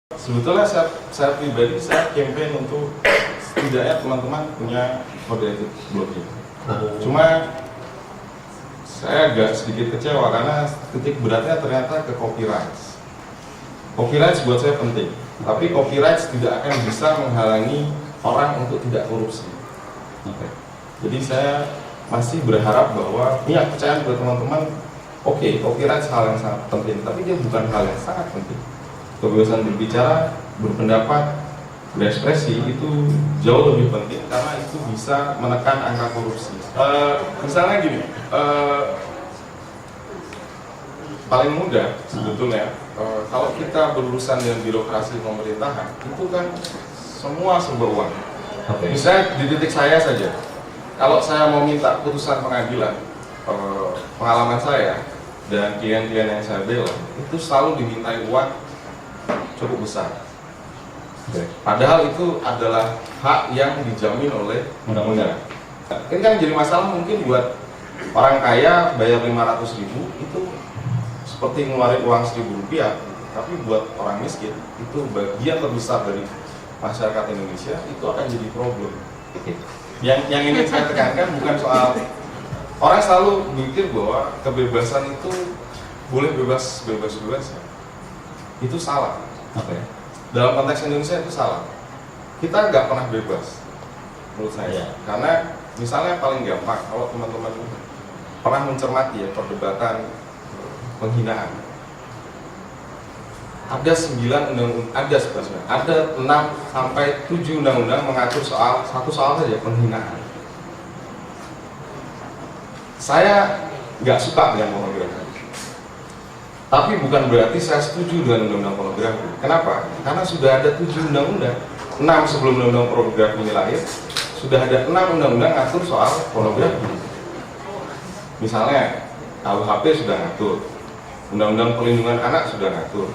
Sebetulnya saya pribadi saya campaign untuk setidaknya teman-teman punya moderated blogging. Cuma saya agak sedikit kecewa karena titik beratnya ternyata ke copyright. Copyright buat saya penting, tapi copyright tidak akan bisa menghalangi orang untuk tidak korupsi. Jadi saya masih berharap bahwa ini kepercayaan buat teman-teman. Oke, copyright hal yang sangat penting, tapi dia bukan hal yang sangat penting. Kebebasan berbicara, berpendapat, berekspresi itu jauh lebih penting karena itu bisa menekan angka korupsi. Misalnya gini, paling mudah sebetulnya kalau kita berurusan dengan birokrasi pemerintahan itu kan semua serba uang. Misalnya di titik saya saja, kalau saya mau minta putusan pengadilan, pengalaman saya dan klien-klien yang saya bela itu selalu dimintai uang cukup besar. Padahal itu adalah hak yang dijamin oleh undang-undang. Ini kan jadi masalah mungkin buat orang kaya bayar 500.000 itu seperti ngeluarin uang Rp1.000, tapi buat orang miskin itu bagian terbesar dari masyarakat Indonesia itu akan jadi problem. Yang ingin saya tekankan bukan soal orang selalu mikir bahwa kebebasan itu boleh bebas ya. Itu salah. Dalam konteks Indonesia itu salah. Kita nggak pernah bebas, menurut saya. Karena misalnya paling gampang, kalau teman-teman pernah mencermati ya perdebatan penghinaan. Ada 9 undang-undang, ada 6 sampai 7 undang-undang mengatur soal satu soal saja, penghinaan. Saya nggak suka dengan pornografi. Tapi bukan berarti saya setuju dengan undang-undang pornografi. Kenapa? Karena sudah ada 7 undang-undang, 6 sebelum undang-undang pornografi ini lahir, sudah ada 6 undang-undang ngatur soal pornografi. Misalnya, KUHP sudah ngatur, undang-undang perlindungan anak sudah ngatur,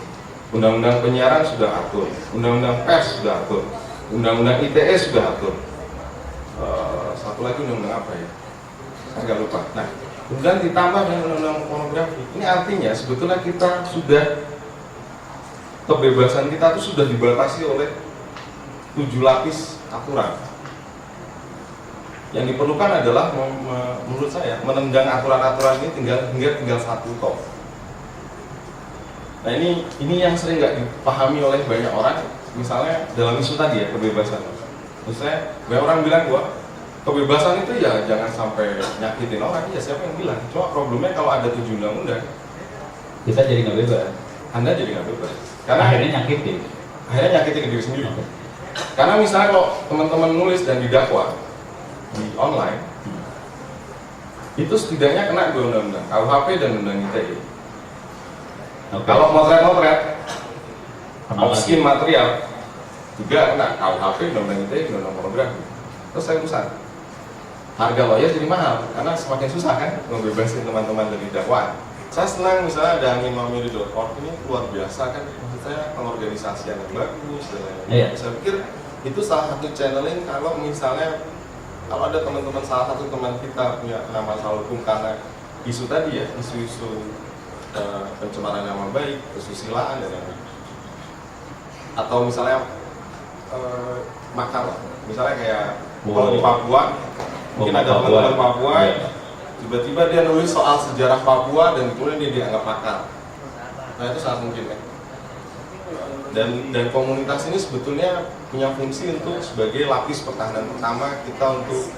undang-undang penyiaran sudah ngatur, undang-undang pers sudah ngatur, undang-undang ITE sudah ngatur. Satu lagi undang-undang apa ya? Saya nggak lupa. Nah, kemudian ditambah dengan undang-undang pornografi. Ini artinya sebetulnya kita sudah, kebebasan kita itu sudah dibatasi oleh 7 lapis aturan. Yang diperlukan adalah menurut saya menendang aturan-aturan ini tinggal satu toh. Nah ini yang sering nggak dipahami oleh banyak orang. Misalnya dalam isu tadi ya kebebasan. Misalnya banyak orang bilang bahwa kebebasan itu ya jangan sampai nyakitin orang. Ya siapa yang bilang? Cuma problemnya kalau ada 7 undang-undang, kita jadi nggak bebas. Anda jadi nggak bebas. Karena akhirnya nyakitin ke diri sendiri. Karena misalnya kalau teman-teman nulis dan didakwa di online, itu setidaknya kena 2 undang-undang, KUHP dan undang ITE. Kalau motret-motret, off-skin material juga kena KUHP, undang-undang ITE, undang-undang pornografi. Terus saya urusan. Harga lawyer jadi mahal karena semakin susah kan membebasin teman-teman dari dakwaan. Saya senang misalnya ada angimamiri.org ini luar biasa kan, maksud saya pengorganisasian yang bagus dan lain-lain. Saya pikir itu salah satu channeling kalau misalnya kalau ada teman-teman, salah satu teman kita punya masalah hukum karena isu tadi ya, isu-isu pencemaran nama baik, kesusilaan dan lain-lain. Atau misalnya makar, misalnya kayak kalau di Papua, mungkin ada teman-teman Papua, tiba-tiba dia nulis soal sejarah Papua dan kemudian dia dianggap makar. Nah itu sangat mungkin kan. Dan komunitas ini sebetulnya punya fungsi untuk sebagai lapis pertahanan pertama kita untuk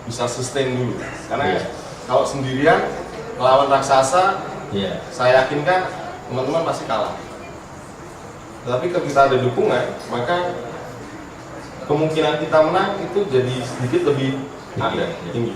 bisa sustain dulu. Karena kalau sendirian melawan raksasa, saya yakinkan teman-teman pasti kalah. Tetapi kalau kita ada dukungan, maka kemungkinan kita menang itu jadi sedikit lebih ada, tinggi.